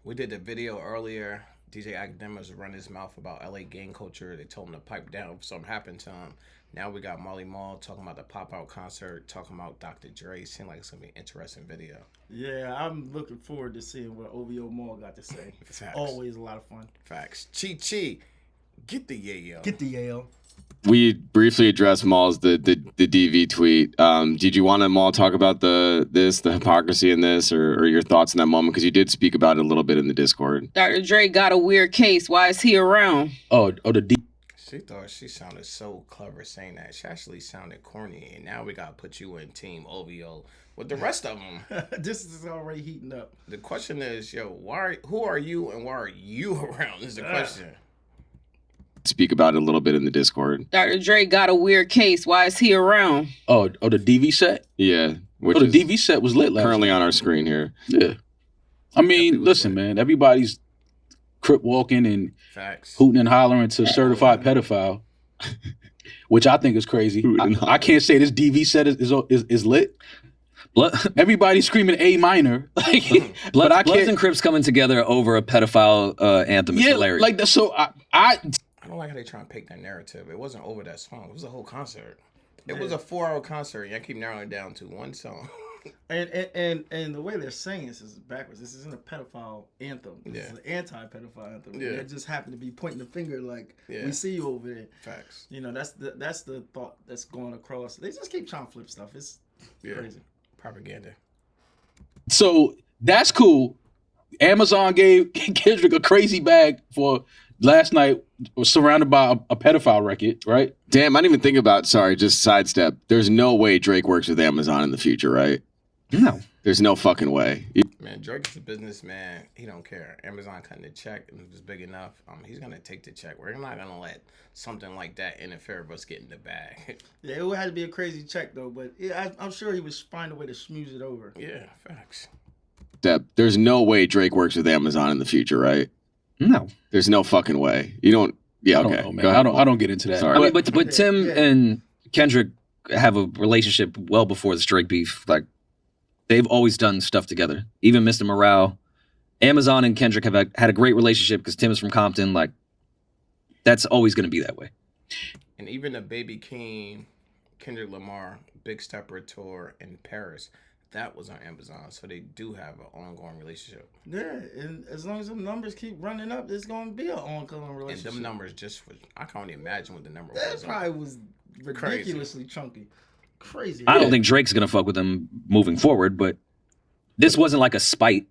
We did the video earlier. DJ Academics was running his mouth about LA gang culture. They told him to pipe down if something happened to him. Now we got Molly Mall talking about the pop-out concert, talking about Dr. Dre. Seems like it's going to be an interesting video. Yeah, I'm looking forward to seeing what OVO Mall got to say. It's always a lot of fun. Facts. Chi, get the yayo. Get the yayo. We briefly addressed Maul's the DV tweet. Did you want to Maul talk about the hypocrisy in this, or your thoughts in that moment? Because you did speak about it a little bit in the Discord. Dr. Dre got a weird case. Why is he around? She thought she sounded so clever saying that. She actually sounded corny, and now we got to put you in Team OVO with the rest of them. This is already heating up. The question is, who are you and why are you around is the question. Speak about it a little bit in the Discord. Dr. Dre got a weird case. Why is he around? Oh, the DV set? Yeah. The DV set was lit last currently night. on our screen here. Yeah. I mean, listen, man, everybody's crip walking and Facts. hooting and hollering to certified pedophile, which I think is crazy. I can't say this DV set is lit. Everybody's screaming A minor. But Bloods and Crips coming together over a pedophile anthem is hilarious. Like so I don't like how they try and pick that narrative. It wasn't over that song. It was a whole concert. It was a 4-hour concert, and I keep narrowing it down to one song. And the way they're saying this is backwards. This isn't a pedophile anthem. This is an anti-pedophile anthem. Yeah. They just happen to be pointing the finger like, we see you over there. Facts. You know, that's the thought that's going across. They just keep trying to flip stuff. It's crazy. Propaganda. So that's cool. Amazon gave Kendrick a crazy bag for last night, was surrounded by a pedophile record, right? Damn, I didn't even think about, sorry, just sidestep. There's no way Drake works with Amazon in the future, right? No. There's no fucking way. Man, Drake's a businessman. He don't care. Amazon cutting the check, and if it's big enough, he's going to take the check. We're not going to let something like that interfere with us getting the bag. Yeah, it would have to be a crazy check, though, but I'm sure he would find a way to schmooze it over. Yeah, facts. There's no way Drake works with Amazon in the future, right? No. There's no fucking way. You don't. Yeah, okay. I don't know, man. I don't get into that. Sorry. I mean, but Tim and Kendrick have a relationship well before this Drake beef. Like, they've always done stuff together. Even Mr. Morale. Amazon and Kendrick have had a great relationship because Tim is from Compton. Like, that's always going to be that way. And even the Baby King, Kendrick Lamar, Big Stepper tour in Paris, that was on Amazon. So they do have an ongoing relationship. Yeah, and as long as the numbers keep running up, there's going to be an ongoing relationship. And them numbers I can't even imagine what the number that was. That probably was ridiculously chunky. Crazy. I don't think Drake's going to fuck with them moving forward, but this wasn't like a spite.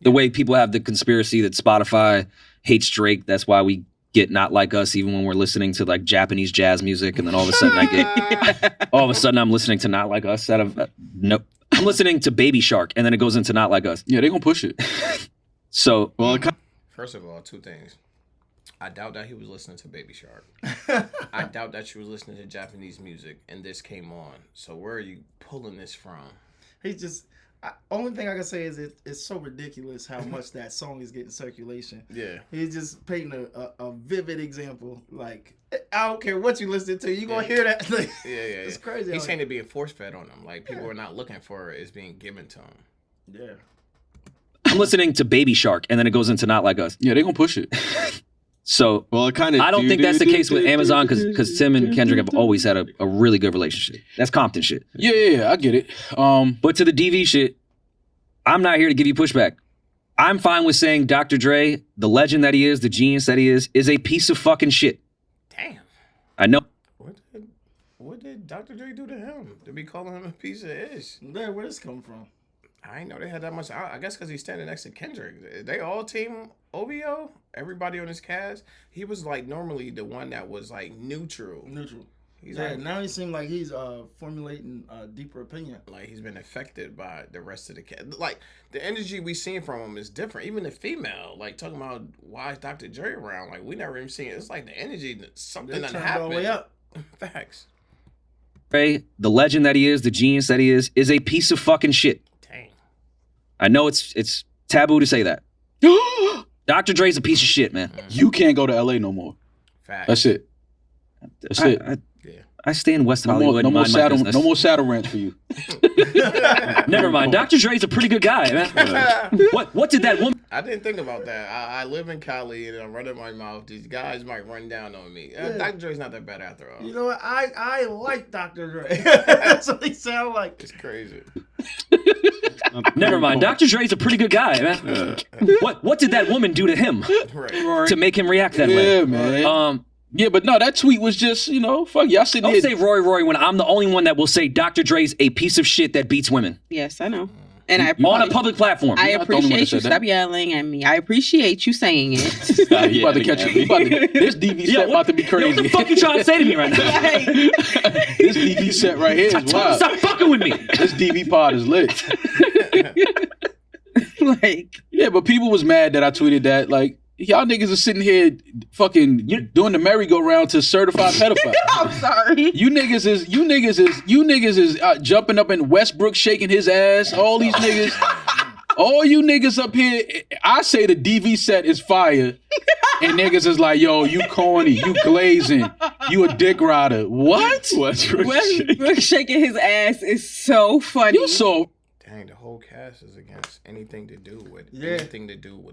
The way people have the conspiracy that Spotify hates Drake, that's why we get Not Like Us even when we're listening to like Japanese jazz music, and then all of a sudden I'm listening to Not Like Us I'm listening to Baby Shark, and then it goes into Not Like Us. Yeah, they're going to push it. So, first of all, two things. I doubt that he was listening to Baby Shark. I doubt that she was listening to Japanese music, and this came on. So where are you pulling this from? He's just... only thing I can say is it's so ridiculous how much that song is getting circulation. Yeah. He's just painting a vivid example. Like, I don't care what you listen to, you're going to hear that. Like, It's crazy. He's saying it being force-fed on them. Like, people are not looking for it. It's being given to them. Yeah. I'm listening to Baby Shark, and then it goes into Not Like Us. Yeah, they're going to push it. So, I don't think that's the case with Amazon because Tim and Kendrick have always had a really good relationship. That's Compton shit. Yeah, I get it. But to the DV shit, I'm not here to give you pushback. I'm fine with saying Dr. Dre, the legend that he is, the genius that he is a piece of fucking shit. Damn. I know. What did Dr. Dre do to him to be calling him a piece of ish? Where this come from? I didn't know they had that much. I guess because he's standing next to Kendrick. They all team OVO. Everybody on his cast. He was like normally the one that was like neutral. Now he seems like he's formulating a deeper opinion. Like he's been affected by the rest of the cast. Like the energy we seen from him is different. Even the female, like talking about why is Dr. Dre around? Like we never even seen it. It's like the energy, something that happened. All the way up. Facts. Dre, the legend that he is, the genius that he is a piece of fucking shit. I know it's taboo to say that. Dr. Dre's a piece of shit, man. You can't go to LA no more. Facts. That's it. That's it. I stay in West Hollywood. No more saddle ranch for you. Never mind. Dr. Dre's a pretty good guy, man. What did that woman? I didn't think about that. I live in Cali and I'm running my mouth. These guys might run down on me. Dr. Dre's not that bad after all. You know what? I like Dr. Dre. That's what they sound like. It's crazy. Never mind. Dr. Dre's a pretty good guy, man. What did that woman do to him to make him react that way? Yeah, man. Yeah, but no, that tweet was just, fuck y'all sitting Don't here. say Roy when I'm the only one that will say Dr. Dre's a piece of shit that beats women. Yes, I know. And on a public platform. I appreciate you. Stop yelling at me. I appreciate you saying it. You about to catch you. This DV set about to be crazy. What the fuck you trying to say to me right now? This DV set right here is wild. Stop fucking with me. This DV pod is lit. Yeah, but people was mad that I tweeted that. Like, y'all niggas are sitting here fucking doing the merry-go-round to certified pedophile. I'm sorry. You niggas is jumping up in Westbrook shaking his ass. All these niggas, all you niggas up here. I say the DV set is fire, and niggas is like, yo, you corny, you glazing, you a dick rider. What? Westbrook shaking his ass is so funny. You so. Dang, the whole cast is against anything to do with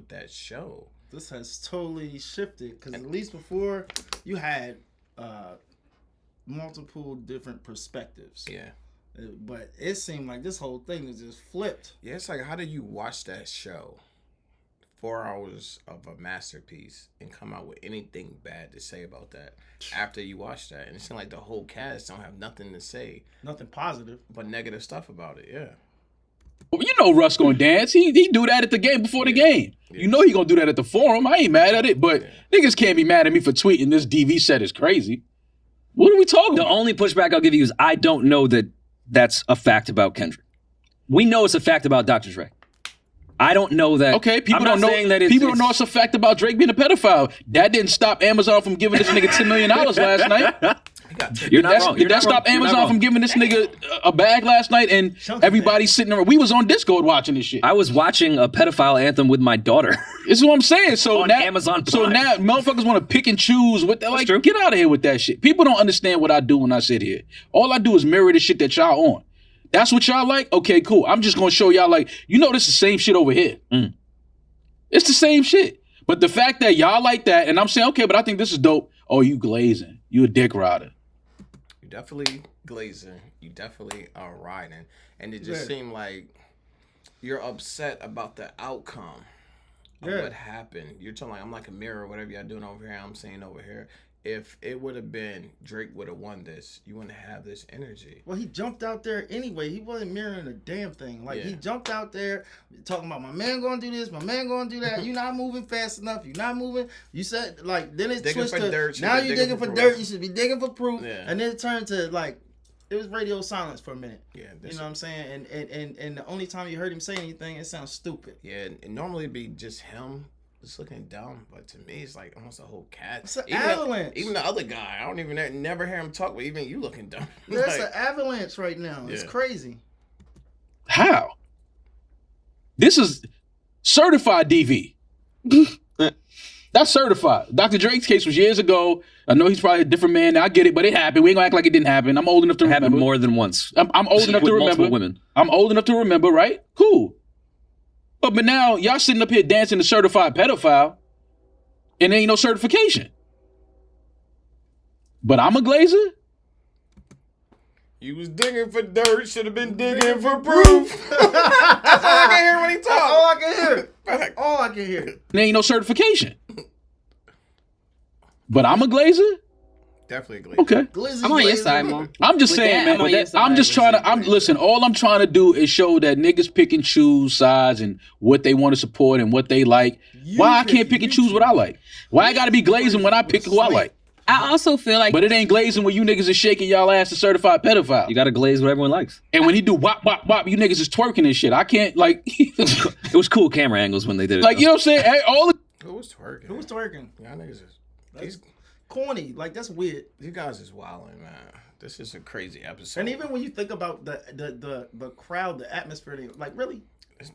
that show. This has totally shifted because at least before you had multiple different perspectives. Yeah. But it seemed like this whole thing was just flipped. Yeah, it's like, how do you watch that show, 4 hours of a masterpiece, and come out with anything bad to say about that after you watch that? And it seems like the whole cast don't have nothing to say. Nothing positive. But negative stuff about it, yeah. Well, you know Russ gonna dance. He do that at the game before the game. Yeah. You know he gonna do that at the forum. I ain't mad at it, but niggas can't be mad at me for tweeting this DV set is crazy. What are we talking about? The only pushback I'll give you is I don't know that that's a fact about Kendrick. We know it's a fact about Dr. Dre. I don't know that. Okay, people don't know that people don't know it's a fact about Drake being a pedophile. That didn't stop Amazon from giving this nigga $10 million last night. You're not wrong. Did that stop Amazon from giving this nigga a bag last night? And everybody sitting around. We was on Discord watching this shit. I was watching a pedophile anthem with my daughter. This is what I'm saying. So on now, Amazon Prime. So now motherfuckers want to pick and choose what they're like. True. Get out of here with that shit. People don't understand what I do when I sit here. All I do is mirror the shit that y'all on. That's what y'all like? Okay, cool. I'm just gonna show y'all like, this is the same shit over here. It's the same shit. But the fact that y'all like that, and I'm saying, okay, but I think this is dope. Oh, you glazing. You a dick rider. You definitely glazing. You definitely are riding. And it just seemed like you're upset about the outcome of what happened. You're telling like, I'm like a mirror, whatever y'all doing over here, I'm saying over here. If it would have been Drake would have won this, you wouldn't have this energy. Well, he jumped out there anyway. He wasn't mirroring a damn thing. Like, he jumped out there talking about, my man gonna do this, my man gonna do that. You're not moving fast enough. You're not moving. You said, like, then it switched to, dirt, now you're digging for dirt. You should be digging for proof. Yeah. And then it turned to, like, it was radio silence for a minute. Yeah. You know what I'm saying? And the only time you heard him say anything, it sounds stupid. Yeah, and normally it'd be just him. It's looking dumb, but to me, it's like almost a whole cat. It's an avalanche. Even the other guy, I don't even never hear him talk, but even you looking dumb. There's an avalanche right now. It's crazy. How? This is certified DV. That's certified. Dr. Drake's case was years ago. I know he's probably a different man. I get it, but it happened. We ain't gonna act like it didn't happen. I'm old enough to remember. It happened more than once. I'm old enough to remember. Women. I'm old enough to remember, right? Cool. But now y'all sitting up here dancing to certified pedophile, and there ain't no certification. But I'm a glazer. You was digging for dirt, should have been digging for proof. That's all I can hear when he talks. All I can hear. That's all I can hear. There ain't no certification. But I'm a glazer. Definitely a glazer. Okay. Glizzy, I'm on your side, Mom. I'm just saying, man. I'm just trying to. Listen. All I'm trying to do is show that niggas pick and choose sides and what they want to support and what they like. Why I can't pick and choose what I like? Why I got to be glazing when I pick who I like? I also feel like, but it ain't glazing when you niggas is shaking y'all ass to certified pedophile. You got to glaze what everyone likes. And when he do wop wop wop, you niggas is twerking and shit. I can't like. It was cool camera angles when they did it. Like, you know what I'm saying? Hey, who was twerking? Who was twerking? Y'all niggas is. Corny, like that's weird. You guys is wilding, man. This is a crazy episode. And even when you think about the crowd, the atmosphere, like really,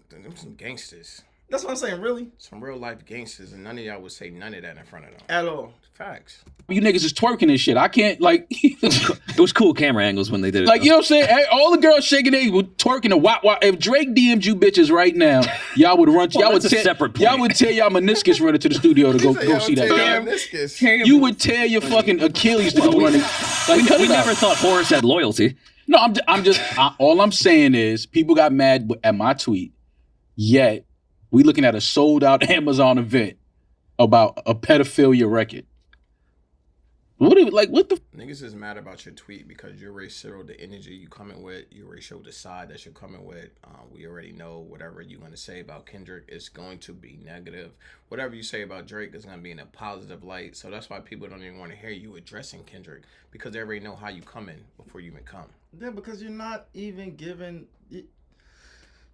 them some gangsters. That's what I'm saying, really. Some real life gangsters, and none of y'all would say none of that in front of them. At all. Facts. You niggas is twerking and shit. I can't, like... It was cool camera angles when they did it. Like, you know what I'm saying? Hey, all the girls shaking their with twerking and wop. If Drake DM'd you bitches right now, y'all would run... Well, that's a separate point. Y'all would tear y'all meniscus running to the studio to go see that. You would tear your fucking Achilles to go running. Like, we never thought Horace had loyalty. No, all I'm saying is people got mad at my tweet, yet we looking at a sold out Amazon event about a pedophilia record. What the niggas is mad about your tweet because you already showed the energy you coming with. You already showed the side that you're coming with. We already know whatever you're going to say about Kendrick is going to be negative. Whatever you say about Drake is going to be in a positive light. So that's why people don't even want to hear you addressing Kendrick, because they already know how you coming before you even come. Yeah, because you're not even giving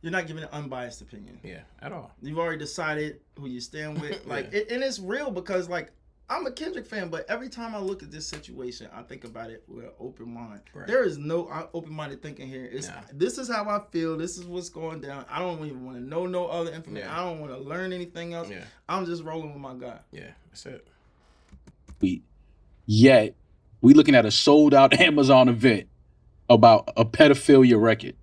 an unbiased opinion. Yeah, at all. You've already decided who you stand with. Like, yeah. And it's real because, like, I'm a Kendrick fan, but every time I look at this situation, I think about it with an open mind. Right. There is no open-minded thinking here. This is how I feel. This is what's going down. I don't even want to know no other information. Yeah. I don't want to learn anything else. Yeah. I'm just rolling with my guy. Yeah, that's it. Yet, we looking at a sold-out Amazon event about a pedophilia record.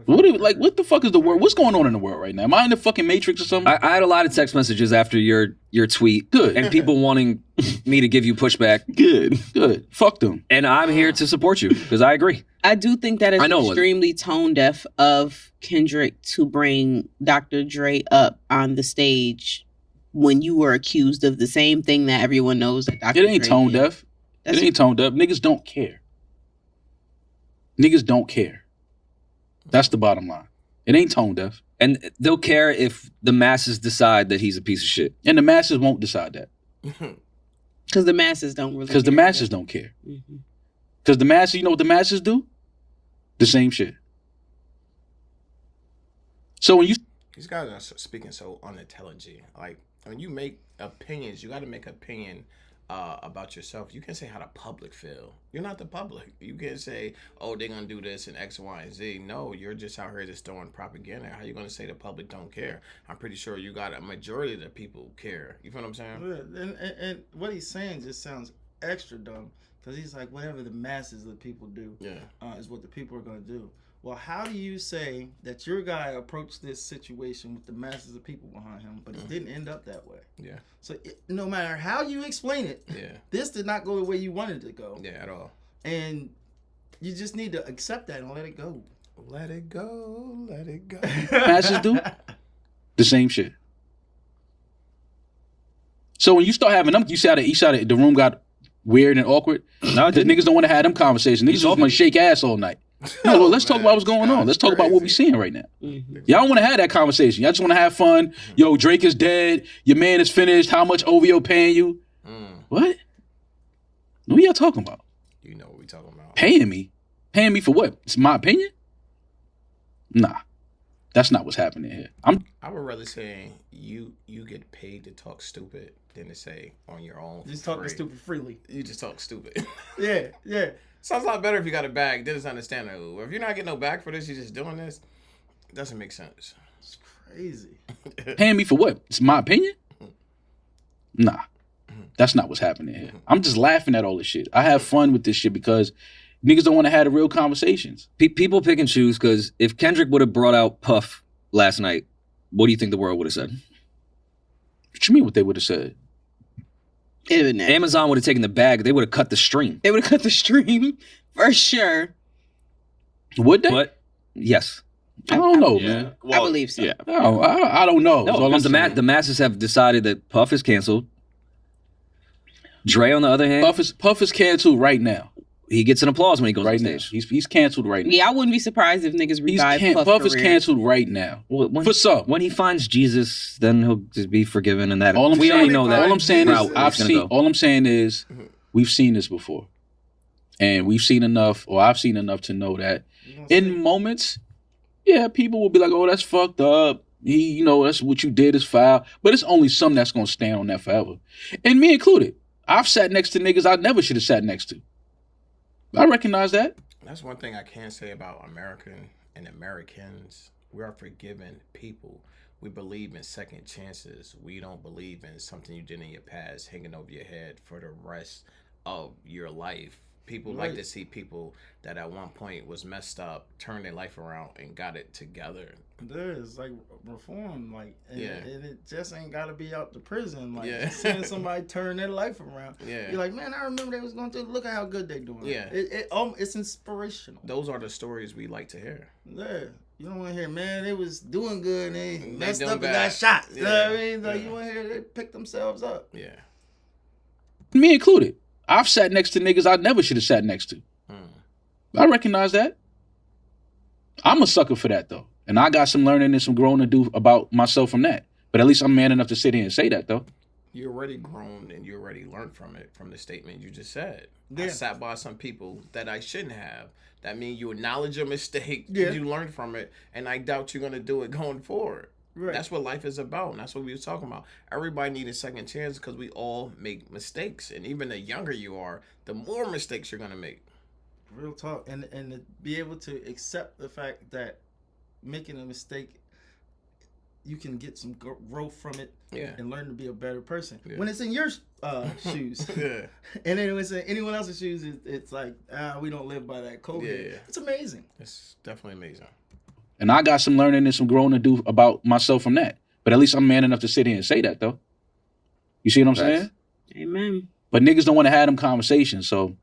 What the fuck is the world? What's going on in the world right now? Am I in the fucking Matrix or something? I had a lot of text messages after your tweet. Good. And people wanting me to give you pushback. Good. Fuck them. And I'm here to support you because I agree. I do think that is extremely tone deaf of Kendrick to bring Dr. Dre up on the stage when you were accused of the same thing that everyone knows that Dr. Dre It ain't tone deaf. It ain't tone deaf. Niggas don't care. Niggas don't care. That's the bottom line. It ain't tone deaf. And they'll care if the masses decide that he's a piece of shit. And the masses won't decide that. Because the masses don't really care. Because the masses don't care. Because the masses, you know what the masses do? The same shit. So when you... These guys are speaking so unintelligent. Like, when you make opinions, you got to make opinion about yourself. You can't say how the public feel. You're not the public. You can't say, oh, they're going to do this and X, Y, and Z. No, you're just out here just throwing propaganda. How you going to say the public don't care? I'm pretty sure you got a majority of the people care. You feel what I'm saying? Yeah, and what he's saying just sounds extra dumb, because he's like, whatever the masses of the people do is what the people are going to do. Well, how do you say that your guy approached this situation with the masses of people behind him, but it didn't end up that way? Yeah. So no matter how you explain it, this did not go the way you wanted it to go. Yeah, at all. And you just need to accept that and let it go. Let it go. Let it go. Masses do the same shit. So when you start having them, you said the room got weird and awkward. No, the niggas don't want to have them conversations. Niggas just want to shake ass all night. No, well, let's talk about what's going on. Let's talk about what we're seeing right now. Y'all don't want to have that conversation. Y'all just want to have fun. Yo, Drake is dead. Your man is finished. How much OVO paying you? What? What y'all talking about? You know what we talking about. Paying me? Paying me for what? It's my opinion? Nah. That's not what's happening here. I would rather say you get paid to talk stupid than to say on your own. Just talking stupid freely. You just talk stupid. Yeah. Sounds a lot better if you got a bag. Then it's understandable. If you're not getting no bag for this, you're just doing this. It doesn't make sense. It's crazy. Paying me for what? It's my opinion? Nah. That's not what's happening here. I'm just laughing at all this shit. I have fun with this shit because niggas don't want to have the real conversations. People pick and choose, because if Kendrick would have brought out Puff last night, what do you think the world would have said? What you mean what they would have said? Amazon would have taken the bag. They would have cut the stream. They would have cut the stream for sure. Would they? But yes. I don't know, man. Well, I believe so. Yeah. No, I don't know. No, because the masses have decided that Puff is canceled. Dre, on the other hand, Puff is canceled right now. He gets an applause when he goes right on now. stage. He's canceled right now. Yeah, I wouldn't be surprised if niggas revive Puff is canceled right now. Well, for some. When he finds Jesus, then he'll just be forgiven, and that we already know that. All I'm saying is we've seen this before. And we've seen enough, or I've seen enough to know that in moments, people will be like, oh, that's fucked up. That's what you did is foul. But it's only some that's going to stand on that forever. And me included. I've sat next to niggas I never should have sat next to. I recognize that. That's one thing I can say about Americans. We are forgiving people. We believe in second chances. We don't believe in something you did in your past hanging over your head for the rest of your life. People like to see people that at one point was messed up, turn their life around and got it together. There's like reform, like, and it just ain't got to be out the prison. Like seeing somebody turn their life around. Yeah, you're like, man, I remember they was going through. Look at how good they doing. Yeah, it's inspirational. Those are the stories we like to hear. Yeah. You don't want to hear, man, they was doing good and they messed up and got shot. You know what I mean? Like, you want to hear they pick themselves up. Yeah. Me included. I've sat next to niggas I never should have sat next to. I recognize that. I'm a sucker for that, though. And I got some learning and some growing to do about myself from that. But at least I'm man enough to sit here and say that, though. You're already grown and you already learned from it, from the statement you just said. Yeah. I sat by some people that I shouldn't have. That means you acknowledge your mistake, you learn from it, and I doubt you're going to do it going forward. Right. That's what life is about, and that's what we was talking about. Everybody needs a second chance because we all make mistakes, and even the younger you are, the more mistakes you're going to make. Real talk, and to be able to accept the fact that making a mistake, you can get some growth from it and learn to be a better person. Yeah. When it's in your shoes. And then when it's in anyone else's shoes, it's like, we don't live by that code. Yeah. It's amazing. It's definitely amazing. And I got some learning and some growing to do about myself from that. But at least I'm man enough to sit here and say that, though. You see what I'm saying? Amen. But niggas don't want to have them conversations, so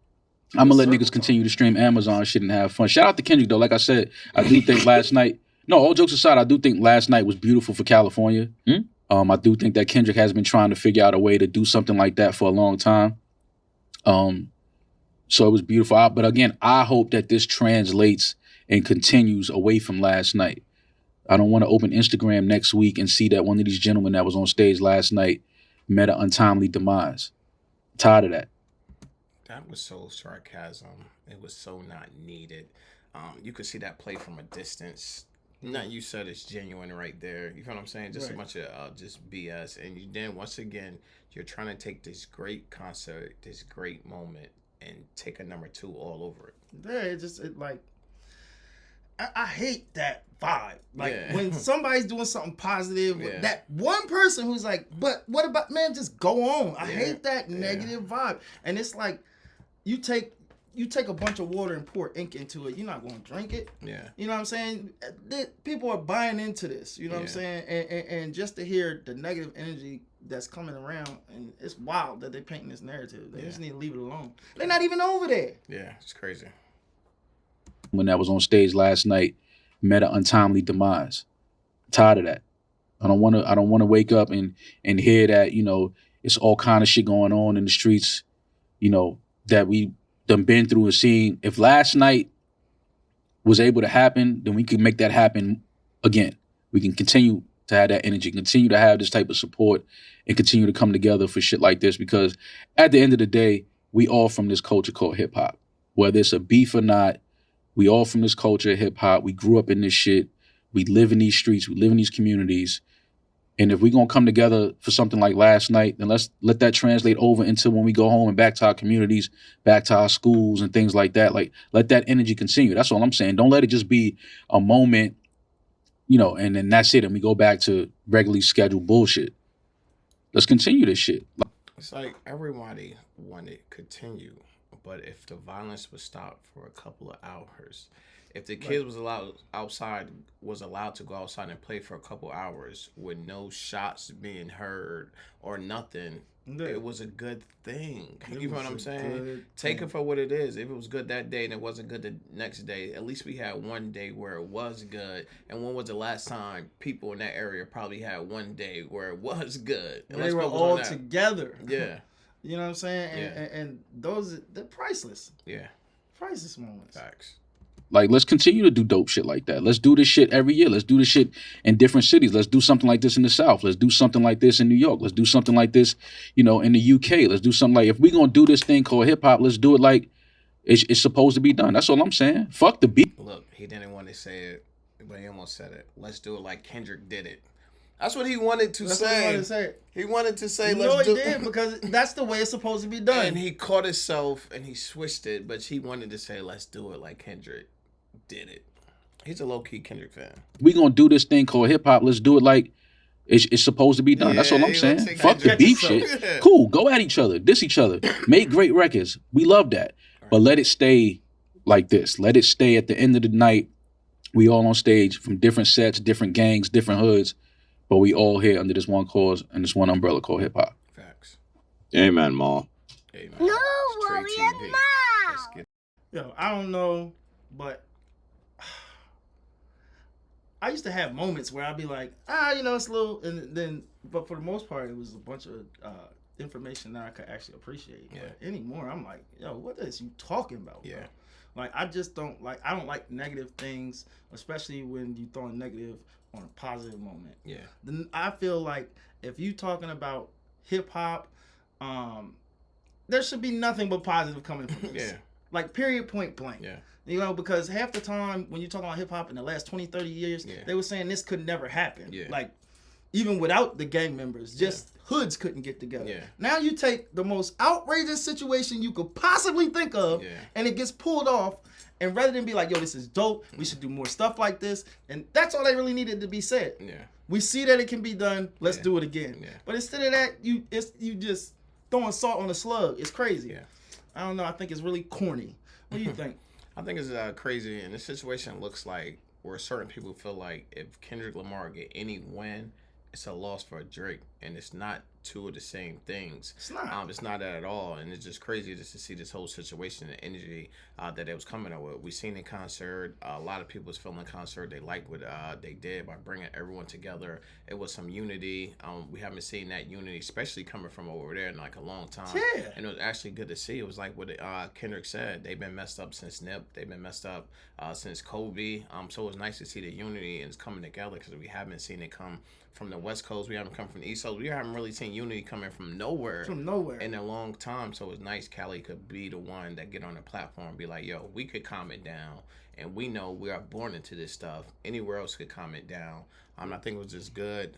I'm going to let niggas continue to stream Amazon shit and have fun. Shout out to Kendrick, though. Like I said, I do think last night... No, all jokes aside, I do think last night was beautiful for California. I do think that Kendrick has been trying to figure out a way to do something like that for a long time. So it was beautiful. But again, I hope that this translates and continues away from last night. I don't want to open Instagram next week and see that one of these gentlemen that was on stage last night met an untimely demise. I'm tired of that. That was so sarcasm. It was so not needed. You could see that play from a distance. Nothing you said is genuine right there. You feel what I'm saying? Just a bunch of just BS. And then once again, you're trying to take this great concert, this great moment, and take a number 2 all over it. Yeah, I hate that vibe. Like when somebody's doing something positive, that one person who's like, but what about, man, just go on. I hate that negative vibe. And it's like, you take a bunch of water and pour ink into it, you're not going to drink it. Yeah. You know what I'm saying? People are buying into this. You know what I'm saying? And just to hear the negative energy that's coming around, and it's wild that they're painting this narrative. They just need to leave it alone. They're not even over there. Yeah, it's crazy. When that was on stage last night, met an untimely demise. I'm tired of that. I don't want to wake up and hear that, it's all kind of shit going on in the streets, that we done been through and seen. If last night was able to happen, then we can make that happen again. We can continue to have that energy, continue to have this type of support, and continue to come together for shit like this, because at the end of the day, we all from this culture called hip hop. Whether it's a beef or not, we all from this culture, hip hop. We grew up in this shit. We live in these streets. We live in these communities. And if we're going to come together for something like last night, then let's let that translate over into when we go home and back to our communities, back to our schools and things like that. Like, let that energy continue. That's all I'm saying. Don't let it just be a moment, and then that's it. And we go back to regularly scheduled bullshit. Let's continue this shit. It's like everybody wanted to continue, but if the violence was stopped for a couple of hours, if the kids was allowed to go outside and play for a couple hours with no shots being heard or nothing, it was a good thing. You know what I'm saying? Take it for what it is. If it was good that day and it wasn't good the next day, at least we had one day where it was good. And when was the last time people in that area probably had one day where it was good? And they were all together. Yeah. You know what I'm saying? And those, they're priceless. Yeah. Priceless moments. Facts. Like, let's continue to do dope shit like that. Let's do this shit every year. Let's do this shit in different cities. Let's do something like this in the South. Let's do something like this in New York. Let's do something like this, in the UK. Let's do something like, if we're going to do this thing called hip hop, let's do it like it's supposed to be done. That's all I'm saying. Fuck the beat. Look, he didn't want to say it, but he almost said it. Let's do it like Kendrick did it. That's what he wanted to say. He wanted to say, let's do it. No, he did, because that's the way it's supposed to be done. And he caught himself and he switched it, but he wanted to say, let's do it like Kendrick did it. He's a low-key Kendrick fan. We gonna do this thing called hip hop. Let's do it like It's supposed to be done. That's all I'm saying. Fuck the beef shit. Cool, go at each other, diss each other, make great records. We love that. But let it stay like this. Let it stay at the end of the night. We all on stage from different sets, different gangs, different hoods, but we all here under this one cause and this one umbrella called hip hop. Facts. Amen, Maul. Amen. No, Warrior. Yo, I don't know, but I used to have moments where I'd be like, it's a little, and then, but for the most part, it was a bunch of information that I could actually appreciate. Yeah. But anymore, I'm like, yo, what is you talking about? Yeah. Bro? Like, I don't like negative things, especially when you throwing negative on a positive moment. Yeah. Then I feel like if you talking about hip hop, there should be nothing but positive coming from this. Yeah. Like, period, point blank. Yeah. You know, because half the time when you talk about hip hop in the last 20, 30 years, they were saying this could never happen. Yeah. Like, even without the gang members, just hoods couldn't get together. Yeah. Now you take the most outrageous situation you could possibly think of, and it gets pulled off. And rather than be like, yo, this is dope, we should do more stuff like this. And that's all they really needed to be said. Yeah. We see that it can be done. Let's do it again. Yeah. But instead of that, you just throwing salt on a slug. It's crazy. Yeah. I don't know. I think it's really corny. What do you think? I think it's crazy. And the situation looks like where certain people feel like if Kendrick Lamar get any win, it's a loss for Drake, and it's not two of the same things. It's not. It's not that at all, and it's just crazy just to see this whole situation and energy that it was coming up with. We seen in concert, a lot of people was feeling concert. They liked what they did by bringing everyone together. It was some unity. We haven't seen that unity, especially coming from over there in like a long time. Yeah. And it was actually good to see. It was like what Kendrick said. They've been messed up since Nip. They've been messed up since Kobe. So it was nice to see the unity and it's coming together because we haven't seen it come from the West Coast. We haven't come from the East Coast. We haven't really seen unity coming from nowhere. From nowhere. In a long time. So it's nice Cali could be the one that get on the platform and be like, yo, we could calm it down. And we know we are born into this stuff. Anywhere else could calm it down. I think it was just good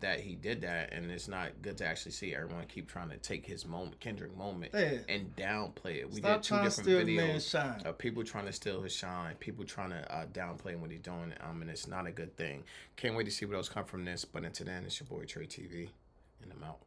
that he did that. And it's not good to actually see everyone keep trying to take his moment, Kendrick moment, and downplay it. We did 2 different videos of people trying to steal his shine, people trying to downplay what he's doing. And it's not a good thing. Can't wait to see what else come from this. But until then, it's your boy Trey TV, and I'm out.